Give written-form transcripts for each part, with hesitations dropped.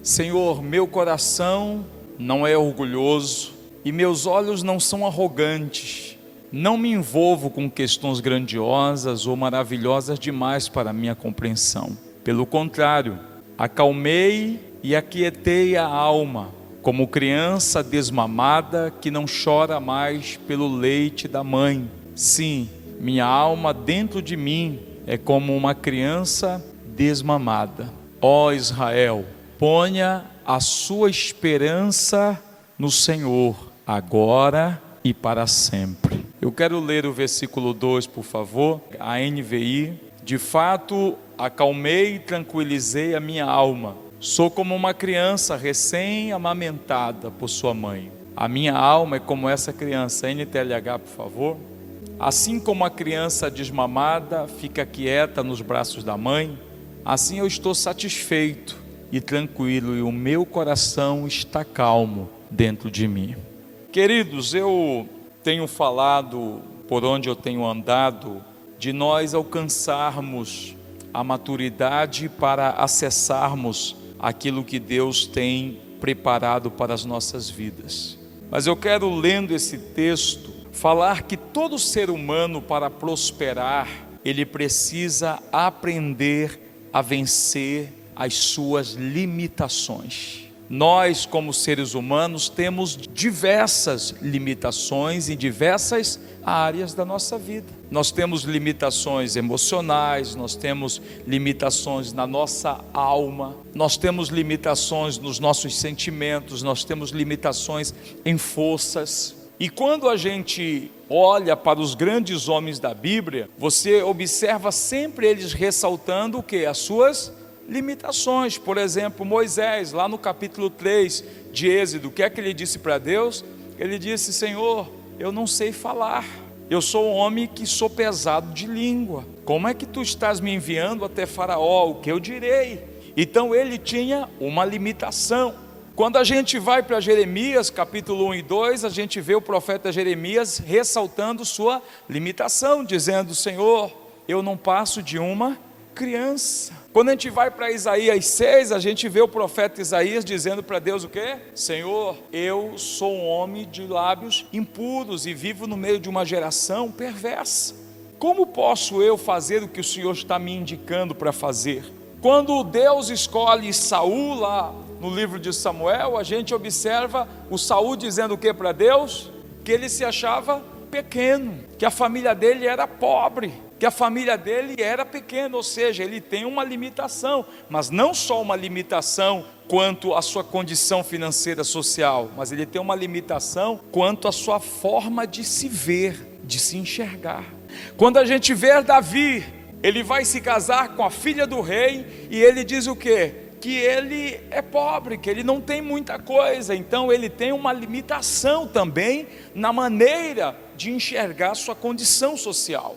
Senhor, meu coração não é orgulhoso e meus olhos não são arrogantes. Não me envolvo com questões grandiosas ou maravilhosas demais para a minha compreensão. Pelo contrário, acalmei e aquietei a alma, como criança desmamada que não chora mais pelo leite da mãe. Sim, minha alma dentro de mim é como uma criança desmamada. Ó Israel, ponha a sua esperança no Senhor, agora e para sempre. Eu quero ler o versículo 2, por favor, a NVI. De fato, acalmei e tranquilizei a minha alma. Sou como uma criança recém-amamentada por sua mãe. A minha alma é como essa criança. NTLH, por favor. Assim como a criança desmamada fica quieta nos braços da mãe, assim eu estou satisfeito e tranquilo, e o meu coração está calmo dentro de mim. Queridos, eu tenho falado, por onde eu tenho andado, de nós alcançarmos a maturidade para acessarmos aquilo que Deus tem preparado para as nossas vidas. Mas eu quero, lendo esse texto, falar que todo ser humano, para prosperar, ele precisa aprender a vencer as suas limitações. Nós, como seres humanos, temos diversas limitações em diversas áreas da nossa vida. Nós temos limitações emocionais, nós temos limitações na nossa alma, nós temos limitações nos nossos sentimentos, nós temos limitações em forças. E quando a gente olha para os grandes homens da Bíblia, você observa sempre eles ressaltando o quê? As suas limitações. Por exemplo, Moisés, lá no capítulo 3 de Êxodo, o que é que ele disse para Deus? Ele disse: Senhor, eu não sei falar, eu sou um homem que sou pesado de língua, como é que tu estás me enviando até Faraó? O que eu direi? Então ele tinha uma limitação. Quando a gente vai para Jeremias, capítulo 1 e 2, a gente vê o profeta Jeremias ressaltando sua limitação, dizendo: Senhor, eu não passo de uma criança. Quando a gente vai para Isaías 6, a gente vê o profeta Isaías dizendo para Deus o quê? Senhor, eu sou um homem de lábios impuros e vivo no meio de uma geração perversa. Como posso eu fazer o que o Senhor está me indicando para fazer? Quando Deus escolhe Saul lá no livro de Samuel, a gente observa o Saul dizendo o que para Deus? Que ele se achava pequeno, que a família dele era pobre, que a família dele era pequena, ou seja, ele tem uma limitação, mas não só uma limitação quanto à sua condição financeira social, mas ele tem uma limitação quanto à sua forma de se ver, de se enxergar. Quando a gente vê Davi, ele vai se casar com a filha do rei e ele diz o quê? Que ele é pobre, que ele não tem muita coisa, então ele tem uma limitação também na maneira de enxergar sua condição social.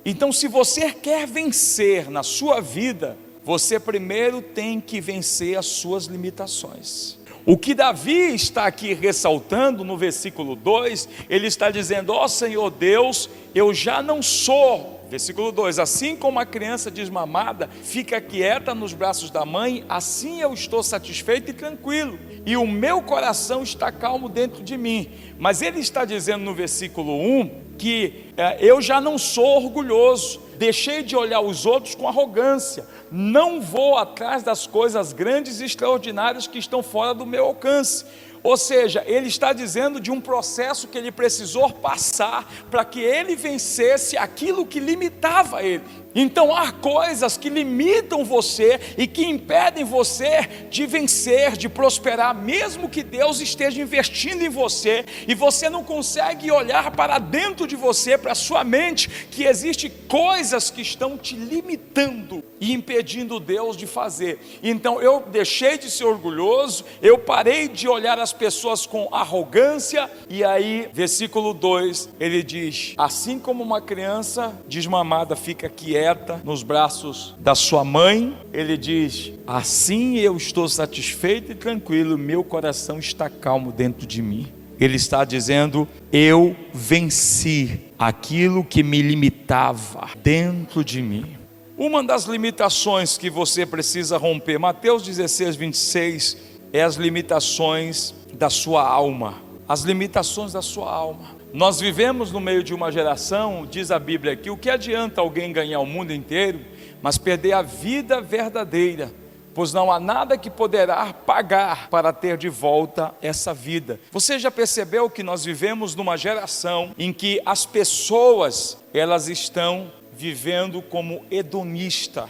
Então, se você quer vencer na sua vida, você primeiro tem que vencer as suas limitações. O que Davi está aqui ressaltando no versículo 2, ele está dizendo: ó Senhor Deus, eu já não sou, versículo 2, assim como a criança desmamada fica quieta nos braços da mãe, assim eu estou satisfeito e tranquilo, e o meu coração está calmo dentro de mim. Mas ele está dizendo no versículo 1, que eu já não sou orgulhoso, deixei de olhar os outros com arrogância, não vou atrás das coisas grandes e extraordinárias que estão fora do meu alcance. Ou seja, ele está dizendo de um processo que ele precisou passar para que ele vencesse aquilo que limitava ele. Então há coisas que limitam você e que impedem você de vencer, de prosperar, mesmo que Deus esteja investindo em você e você não consegue olhar para dentro de você, para a sua mente, que existem coisas que estão te limitando e impedindo Deus de fazer. Então eu deixei de ser orgulhoso, eu parei de olhar as pessoas com arrogância, e aí versículo 2, ele diz: assim como uma criança desmamada fica quieta nos braços da sua mãe, ele diz: assim eu estou satisfeito e tranquilo, meu coração está calmo dentro de mim. Ele está dizendo: eu venci aquilo que me limitava dentro de mim. Uma das limitações que você precisa romper, Mateus 16, 26, é as limitações da sua alma. As limitações da sua alma. Nós vivemos no meio de uma geração, diz a Bíblia aqui, o que adianta alguém ganhar o mundo inteiro, mas perder a vida verdadeira? Pois não há nada que poderá pagar para ter de volta essa vida. Você já percebeu que nós vivemos numa geração em que as pessoas, elas estão vivendo como hedonista.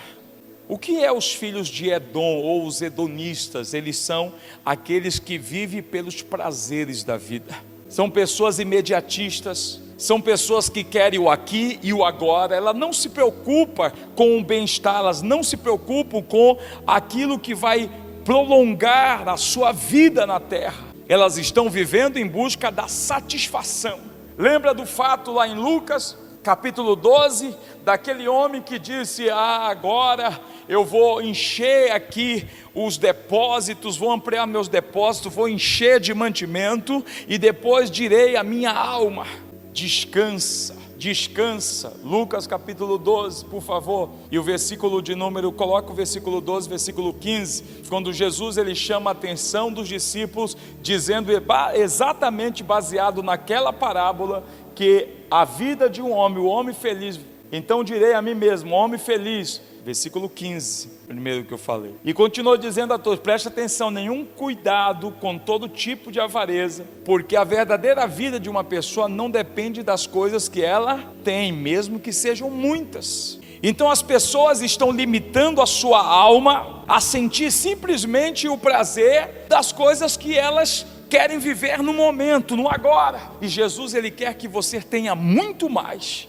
O que é os filhos de Edom ou os hedonistas? Eles são aqueles que vivem pelos prazeres da vida. São pessoas imediatistas, são pessoas que querem o aqui e o agora. Ela não se preocupa com o bem-estar, elas não se preocupam com aquilo que vai prolongar a sua vida na terra. Elas estão vivendo em busca da satisfação. Lembra do fato lá em Lucas, capítulo 12, daquele homem que disse: agora eu vou encher aqui os depósitos, vou ampliar meus depósitos, vou encher de mantimento, e depois direi à minha alma: descansa, descansa. Lucas capítulo 12, por favor, e o versículo de número, coloca o versículo 12, versículo 15, quando Jesus ele chama a atenção dos discípulos, dizendo exatamente baseado naquela parábola, que a vida de um homem, o homem feliz, então direi a mim mesmo, homem feliz, versículo 15, primeiro que eu falei, e continuou dizendo a todos: preste atenção, nenhum cuidado com todo tipo de avareza, porque a verdadeira vida de uma pessoa não depende das coisas que ela tem, mesmo que sejam muitas. Então as pessoas estão limitando a sua alma a sentir simplesmente o prazer das coisas que elas querem viver no momento, no agora. E Jesus ele quer que você tenha muito mais.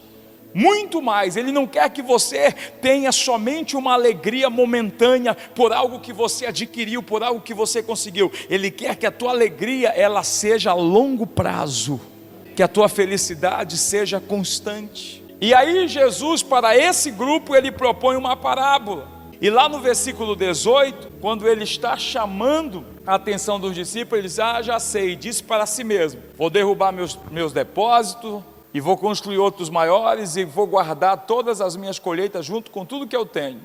Muito mais. Ele não quer que você tenha somente uma alegria momentânea por algo que você adquiriu, por algo que você conseguiu. Ele quer que a tua alegria ela seja a longo prazo, que a tua felicidade seja constante. E aí Jesus, para esse grupo, ele propõe uma parábola. E lá no versículo 18, quando ele está chamando a atenção dos discípulos, ele diz: já sei, disse para si mesmo: vou derrubar meus depósitos, e vou construir outros maiores, e vou guardar todas as minhas colheitas junto com tudo que eu tenho.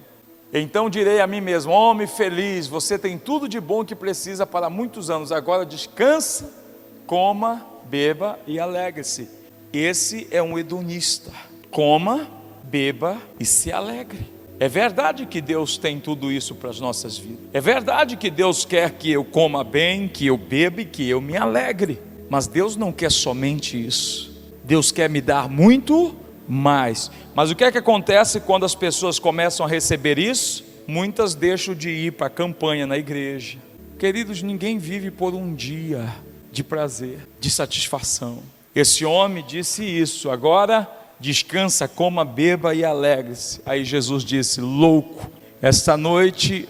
Então direi a mim mesmo: homem feliz, você tem tudo de bom que precisa para muitos anos, agora descansa, coma, beba e alegre-se. Esse é um hedonista. Coma, beba e se alegre. É verdade que Deus tem tudo isso para as nossas vidas. É verdade que Deus quer que eu coma bem, que eu beba e que eu me alegre. Mas Deus não quer somente isso. Deus quer me dar muito mais. Mas o que é que acontece quando as pessoas começam a receber isso? Muitas deixam de ir para a campanha na igreja. Queridos, ninguém vive por um dia de prazer, de satisfação. Esse homem disse isso: agora descansa, coma, beba e alegre-se. Aí Jesus disse: louco, esta noite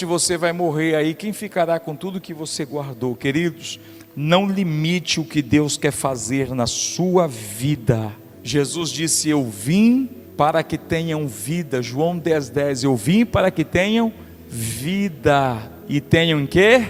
você vai morrer aí, quem ficará com tudo que você guardou? Queridos, não limite o que Deus quer fazer na sua vida. Jesus disse: eu vim para que tenham vida. João 10:10, eu vim para que tenham vida. E tenham em quê?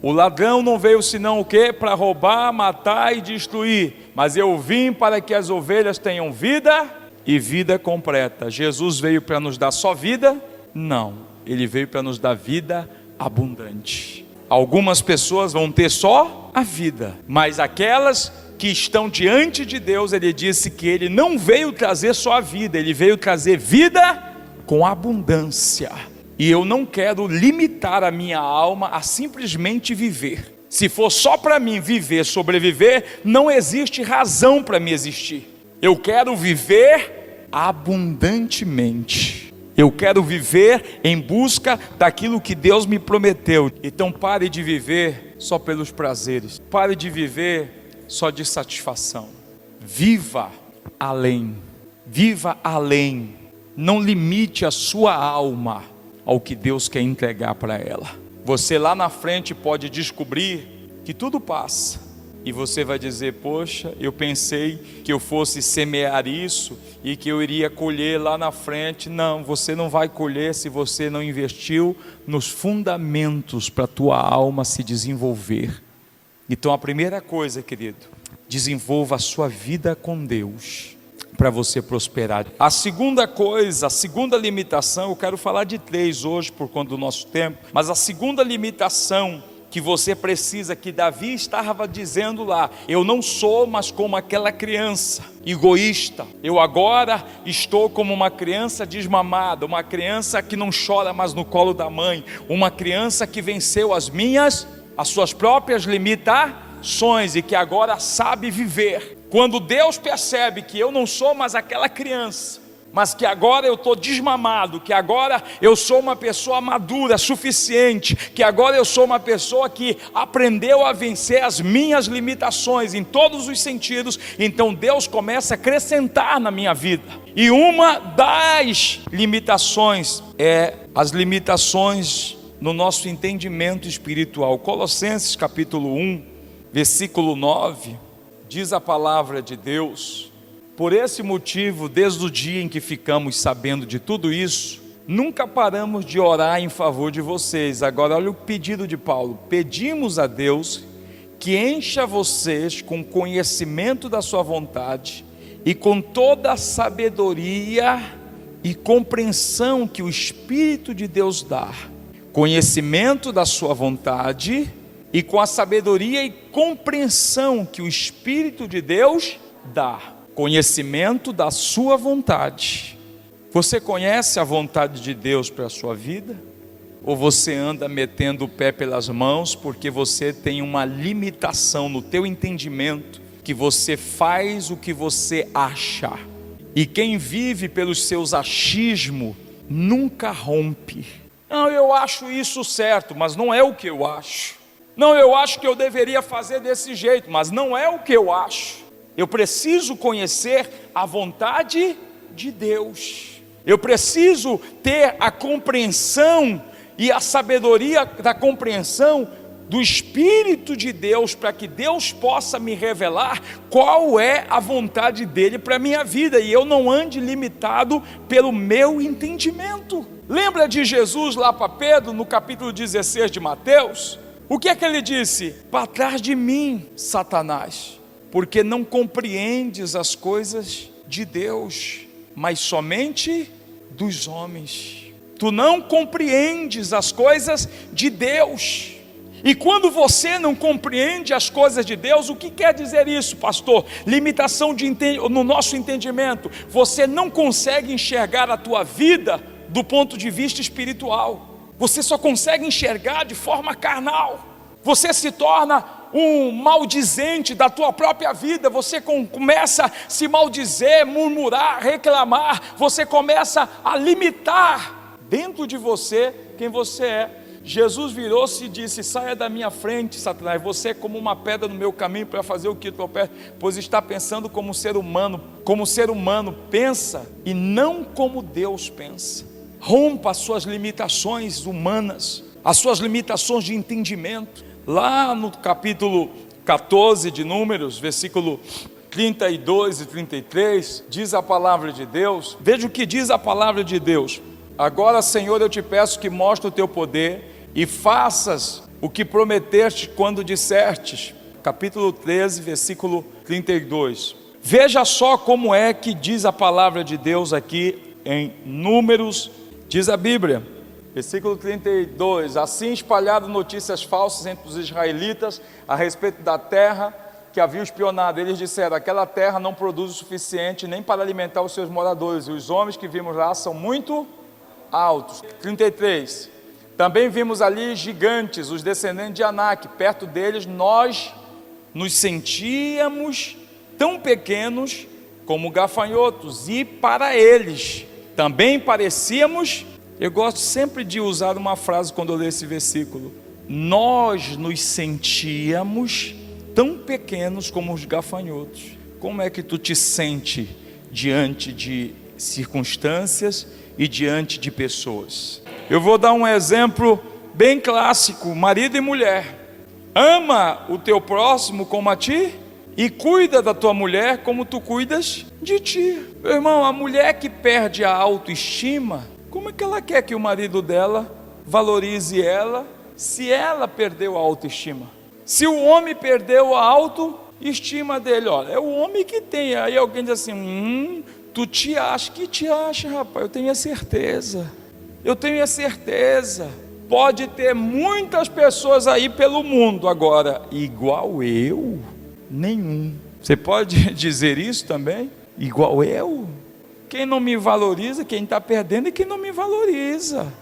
O ladrão não veio senão o quê? Para roubar, matar e destruir. Mas eu vim para que as ovelhas tenham vida e vida completa. Jesus veio para nos dar só vida? Não, ele veio para nos dar vida abundante. Algumas pessoas vão ter só a vida, mas aquelas que estão diante de Deus, ele disse que ele não veio trazer só a vida, ele veio trazer vida com abundância. E eu não quero limitar a minha alma a simplesmente viver. Se for só para mim viver, sobreviver, não existe razão para mim existir. Eu quero viver abundantemente. Eu quero viver em busca daquilo que Deus me prometeu. Então pare de viver só pelos prazeres. Pare de viver só de satisfação. Viva além. Viva além. Não limite a sua alma ao que Deus quer entregar para ela. Você lá na frente pode descobrir que tudo passa. E você vai dizer: poxa, eu pensei que eu fosse semear isso e que eu iria colher lá na frente. Não, você não vai colher se você não investiu nos fundamentos para a tua alma se desenvolver. Então a primeira coisa, querido, desenvolva a sua vida com Deus. para você prosperar. A segunda coisa, a segunda limitação, eu quero falar de 3 hoje por conta do nosso tempo, mas a segunda limitação que você precisa, que Davi estava dizendo lá: eu não sou mais como aquela criança egoísta, eu agora estou como uma criança desmamada, uma criança que não chora mais no colo da mãe, uma criança que venceu as suas próprias limitações e que agora sabe viver. Quando Deus percebe que eu não sou mais aquela criança, mas que agora eu estou desmamado, que agora eu sou uma pessoa madura, suficiente, que agora eu sou uma pessoa que aprendeu a vencer as minhas limitações em todos os sentidos, então Deus começa a acrescentar na minha vida. E uma das limitações é as limitações no nosso entendimento espiritual. Colossenses capítulo 1, versículo 9, diz a palavra de Deus: por esse motivo, desde o dia em que ficamos sabendo de tudo isso, nunca paramos de orar em favor de vocês. Agora olha o pedido de Paulo: pedimos a Deus que encha vocês com conhecimento da sua vontade e com toda a sabedoria e compreensão que o Espírito de Deus dá. Conhecimento da sua vontade e com a sabedoria e compreensão que o Espírito de Deus dá. Conhecimento da sua vontade. Você conhece a vontade de Deus para a sua vida? Ou você anda metendo o pé pelas mãos porque você tem uma limitação no teu entendimento, que você faz o que você acha? E quem vive pelos seus achismos nunca rompe. Não, eu acho isso certo, mas não é o que eu acho. Não, eu acho que eu deveria fazer desse jeito, mas não é o que eu acho. Eu preciso conhecer a vontade de Deus. Eu preciso ter a compreensão e a sabedoria da compreensão do Espírito de Deus, para que Deus possa me revelar qual é a vontade dele para a minha vida, e eu não ande limitado pelo meu entendimento. Lembra de Jesus lá para Pedro, no capítulo 16 de Mateus? O que é que ele disse? Para trás de mim, Satanás, porque não compreendes as coisas de Deus, mas somente dos homens. Tu não compreendes as coisas de Deus. E quando você não compreende as coisas de Deus, o que quer dizer isso, pastor? Limitação no nosso entendimento. Você não consegue enxergar a tua vida do ponto de vista espiritual. Você só consegue enxergar de forma carnal. Você se torna um maldizente da tua própria vida. Você começa a se maldizer, murmurar, reclamar. Você começa a limitar dentro de você quem você é. Jesus virou-se e disse: saia da minha frente, Satanás, você é como uma pedra no meu caminho para fazer o que tu peço, pois está pensando como ser humano pensa e não como Deus pensa. Rompa as suas limitações humanas, as suas limitações de entendimento. Lá no capítulo 14 de Números, versículo 32 e 33, diz a palavra de Deus. Veja o que diz a palavra de Deus: agora, Senhor, eu te peço que mostre o teu poder e faças o que prometeste quando dissertes. Capítulo 13, versículo 32. Veja só como é que diz a palavra de Deus aqui em Números. Diz a Bíblia, versículo 32: assim espalharam notícias falsas entre os israelitas a respeito da terra que haviam espionado. Eles disseram: aquela terra não produz o suficiente nem para alimentar os seus moradores, e os homens que vimos lá são muito altos. 33: também vimos ali gigantes, os descendentes de Anak. Perto deles nós nos sentíamos tão pequenos como gafanhotos, e para eles também parecíamos. Eu gosto sempre de usar uma frase quando eu leio esse versículo: nós nos sentíamos tão pequenos como os gafanhotos. Como é que tu te sente diante de circunstâncias e diante de pessoas? Eu vou dar um exemplo bem clássico: marido e mulher. Ama o teu próximo como a ti e cuida da tua mulher como tu cuidas de ti. Meu irmão, a mulher que perde a autoestima, como é que ela quer que o marido dela valorize ela, se ela perdeu a autoestima? Se o homem perdeu a autoestima, estima dele, olha, é o homem que tem. Aí alguém diz assim, tu te acha? Que te acha, rapaz? Eu tenho a certeza. Eu tenho a certeza. Pode ter muitas pessoas aí pelo mundo agora, igual eu, nenhum. Você pode dizer isso também? Igual eu? Quem não me valoriza, quem está perdendo é quem não me valoriza.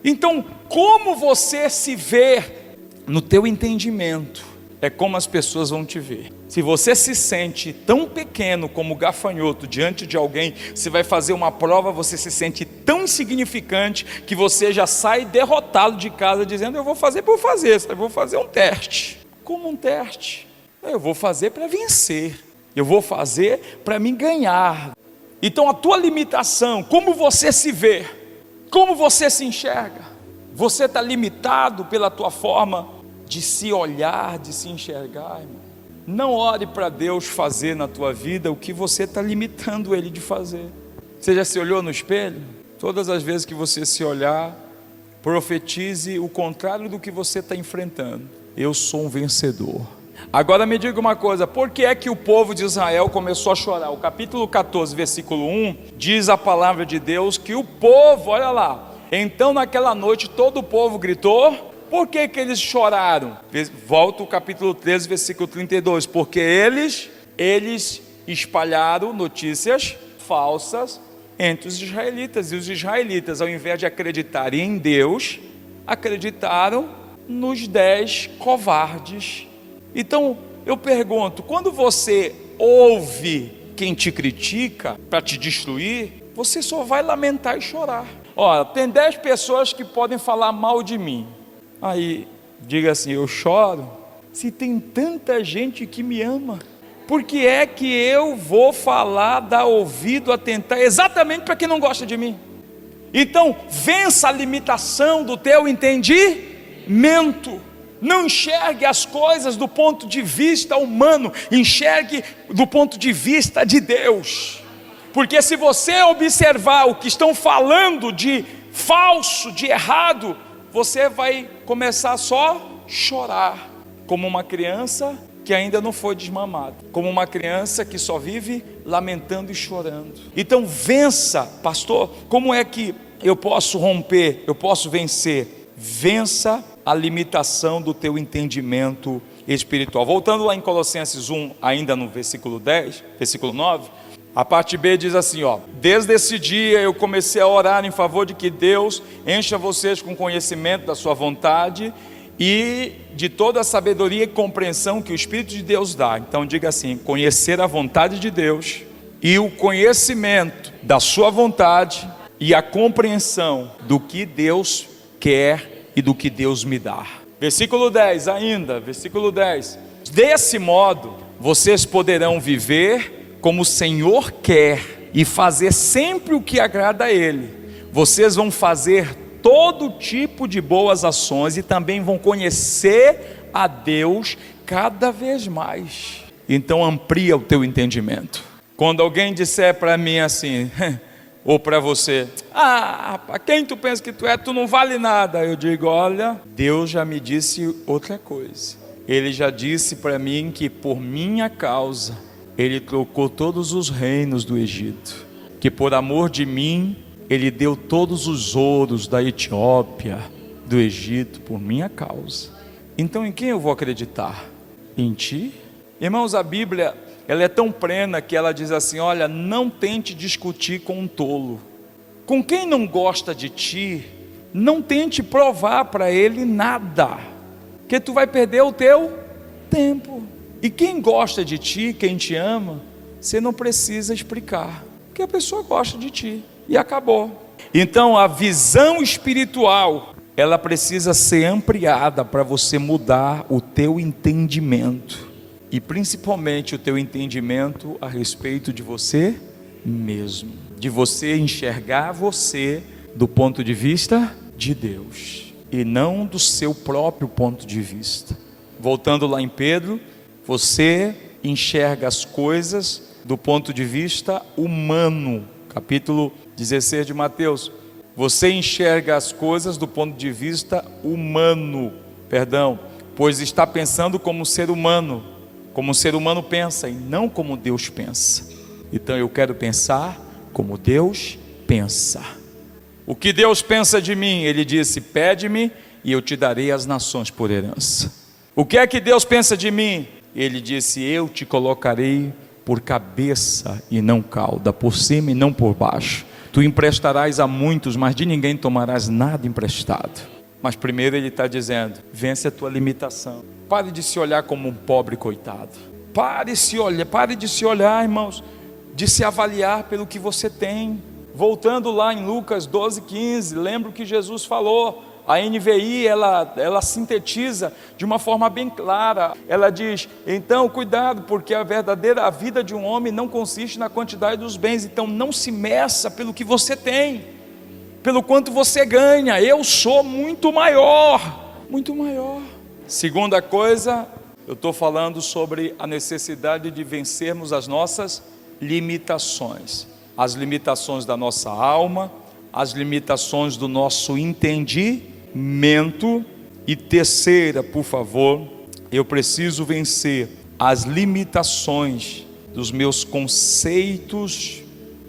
Então, como você se vê no teu entendimento, é como as pessoas vão te ver. Se você se sente tão pequeno como gafanhoto diante de alguém, você vai fazer uma prova, você se sente tão insignificante que você já sai derrotado de casa dizendo, eu vou fazer por fazer, eu vou fazer um teste. Como um teste? Eu vou fazer para vencer, eu vou fazer para me ganhar. Então a tua limitação, como você se vê, como você se enxerga, você está limitado pela tua forma de se olhar, de se enxergar, irmão. Não ore para Deus fazer na tua vida o que você está limitando Ele de fazer. Você já se olhou no espelho? Todas as vezes que você se olhar, profetize o contrário do que você está enfrentando. Eu sou um vencedor. Agora me diga uma coisa, por que é que o povo de Israel começou a chorar? O capítulo 14, versículo 1, diz a palavra de Deus que o povo, olha lá, então naquela noite todo o povo gritou. Por que que eles choraram? Volta o capítulo 13, versículo 32, porque eles espalharam notícias falsas entre os israelitas, e os israelitas, ao invés de acreditarem em Deus, acreditaram nos 10 covardes. Então, eu pergunto, quando você ouve quem te critica para te destruir, você só vai lamentar e chorar. Olha, tem 10 pessoas que podem falar mal de mim. Aí, diga assim, eu choro, se tem tanta gente que me ama, por que é que eu vou falar, dar ouvido, atentar exatamente para quem não gosta de mim? Então, vença a limitação do teu entendimento, não enxergue as coisas do ponto de vista humano, enxergue do ponto de vista de Deus, porque se você observar o que estão falando de falso, de errado, você vai começar só a chorar, como uma criança que ainda não foi desmamada, como uma criança que só vive lamentando e chorando. Então vença, pastor, como é que eu posso romper, eu posso vencer? Vença a limitação do teu entendimento espiritual. Voltando lá em Colossenses 1, ainda no versículo 10, versículo 9, a parte B diz assim, ó, desde esse dia eu comecei a orar em favor de que Deus encha vocês com conhecimento da sua vontade e de toda a sabedoria e compreensão que o Espírito de Deus dá. Então diga assim, conhecer a vontade de Deus e o conhecimento da sua vontade e a compreensão do que Deus quer e do que Deus me dá. Versículo 10 ainda, versículo 10, desse modo vocês poderão viver como o Senhor quer e fazer sempre o que agrada a Ele. Vocês vão fazer todo tipo de boas ações e também vão conhecer a Deus cada vez mais. Então amplia o teu entendimento. Quando alguém disser para mim assim, ou para você, para quem tu pensa que tu é, tu não vale nada, eu digo, olha, Deus já me disse outra coisa. Ele já disse para mim que por minha causa Ele trocou todos os reinos do Egito, que por amor de mim, Ele deu todos os ouros da Etiópia, do Egito, por minha causa. Então em quem eu vou acreditar? Em ti? Irmãos, a Bíblia, ela é tão plena que ela diz assim, olha, não tente discutir com um tolo. Com quem não gosta de ti, não tente provar para ele nada, que tu vai perder o teu tempo. E quem gosta de ti, quem te ama, você não precisa explicar, porque a pessoa gosta de ti, e acabou. Então a visão espiritual, ela precisa ser ampliada para você mudar o teu entendimento, e principalmente o teu entendimento a respeito de você mesmo, de você enxergar você do ponto de vista de Deus, e não do seu próprio ponto de vista. Voltando lá em Pedro, você enxerga as coisas do ponto de vista humano. Capítulo 16 de Mateus. Você enxerga as coisas do ponto de vista humano, pois está pensando como ser humano. como o ser humano pensa e não como Deus pensa. Então eu quero pensar como Deus pensa. O que Deus pensa de mim? Ele disse: pede-me e eu te darei as nações por herança. O que é que Deus pensa de mim? Ele disse: eu te colocarei por cabeça e não cauda, por cima e não por baixo. Tu emprestarás a muitos, mas de ninguém tomarás nada emprestado. Mas primeiro ele está dizendo: vence a tua limitação. Pare de se olhar como um pobre coitado. Pare de se olhar, irmãos, de se avaliar pelo que você tem. Voltando lá em Lucas 12:15, lembra o que Jesus falou. A NVI, ela sintetiza de uma forma bem clara. Ela diz: então cuidado, porque a vida de um homem não consiste na quantidade dos bens. Então não se meça pelo que você tem, pelo quanto você ganha. Eu sou muito maior, muito maior. Segunda coisa, eu estou falando sobre a necessidade de vencermos as nossas limitações. As limitações da nossa alma, as limitações do nosso entendimento. E terceira, por favor, eu preciso vencer as limitações dos meus conceitos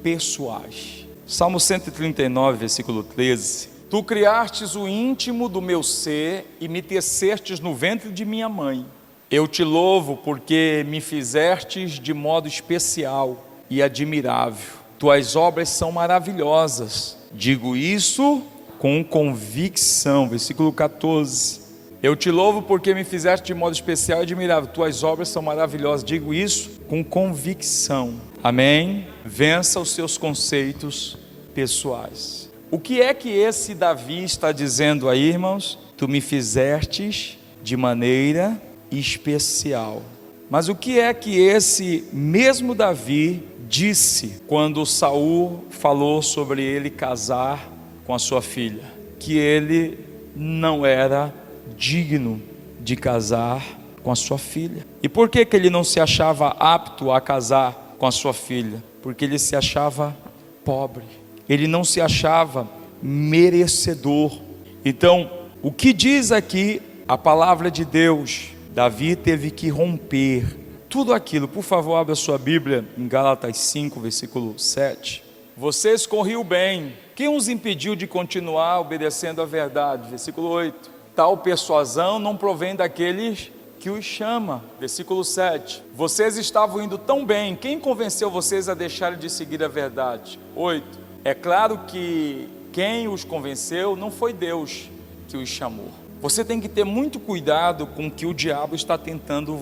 pessoais. Salmo 139, versículo 13. Tu criastes o íntimo do meu ser e me tecestes no ventre de minha mãe. Eu te louvo porque me fizestes de modo especial e admirável. Tuas obras são maravilhosas. Digo isso com convicção. Versículo 14. Eu te louvo porque me fizeste de modo especial e admirável. Tuas obras são maravilhosas. Digo isso com convicção. Amém? Vença os seus conceitos pessoais. O que é que esse Davi está dizendo aí, irmãos? Tu me fizestes de maneira especial. Mas o que é que esse mesmo Davi disse quando Saul falou sobre ele casar com a sua filha? Que ele não era digno de casar com a sua filha. E por que ele não se achava apto a casar com a sua filha? Porque ele se achava pobre, ele não se achava merecedor. Então, o que diz aqui a palavra de Deus? Davi teve que romper tudo aquilo. Por favor, abra sua Bíblia em Gálatas 5, versículo 7. Você escolheu bem. Quem os impediu de continuar obedecendo a verdade? Versículo 8. Tal persuasão não provém daqueles que os chama. Versículo 7. Vocês estavam indo tão bem. Quem convenceu vocês a deixarem de seguir a verdade? 8. É claro que quem os convenceu não foi Deus que os chamou. Você tem que ter muito cuidado com o que o diabo está tentando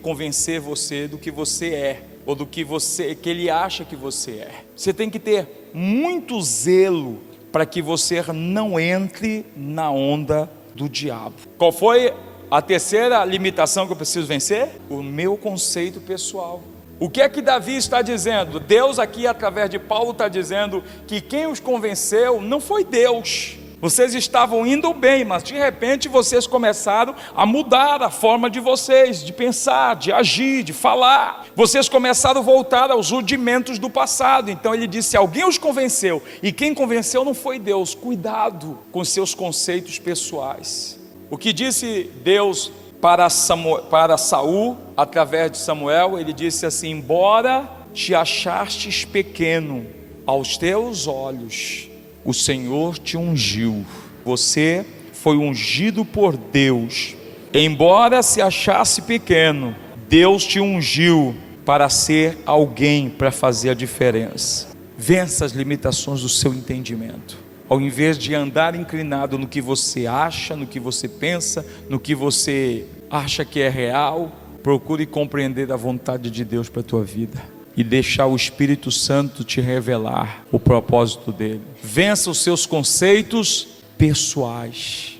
convencer você do que você é, ou do que ele acha que você é. Você tem que ter muito zelo para que você não entre na onda do diabo. Qual foi a terceira limitação que eu preciso vencer? O meu conceito pessoal. O que é que Davi está dizendo? Deus aqui, através de Paulo, está dizendo que quem os convenceu não foi Deus. Vocês estavam indo bem, mas de repente vocês começaram a mudar a forma de vocês, de pensar, de agir, de falar. Vocês começaram a voltar aos rudimentos do passado. Então ele disse: alguém os convenceu, e quem convenceu não foi Deus. Cuidado com seus conceitos pessoais. O que disse Deus para Saul, através de Samuel? Ele disse assim: embora te achastes pequeno aos teus olhos, o Senhor te ungiu. Você foi ungido por Deus. Embora se achasse pequeno, Deus te ungiu para ser alguém, para fazer a diferença. Vença as limitações do seu entendimento. Ao invés de andar inclinado no que você acha, no que você pensa, no que você acha que é real, procure compreender a vontade de Deus para a tua vida e deixar o Espírito Santo te revelar o propósito dele. Vença os seus conceitos pessoais.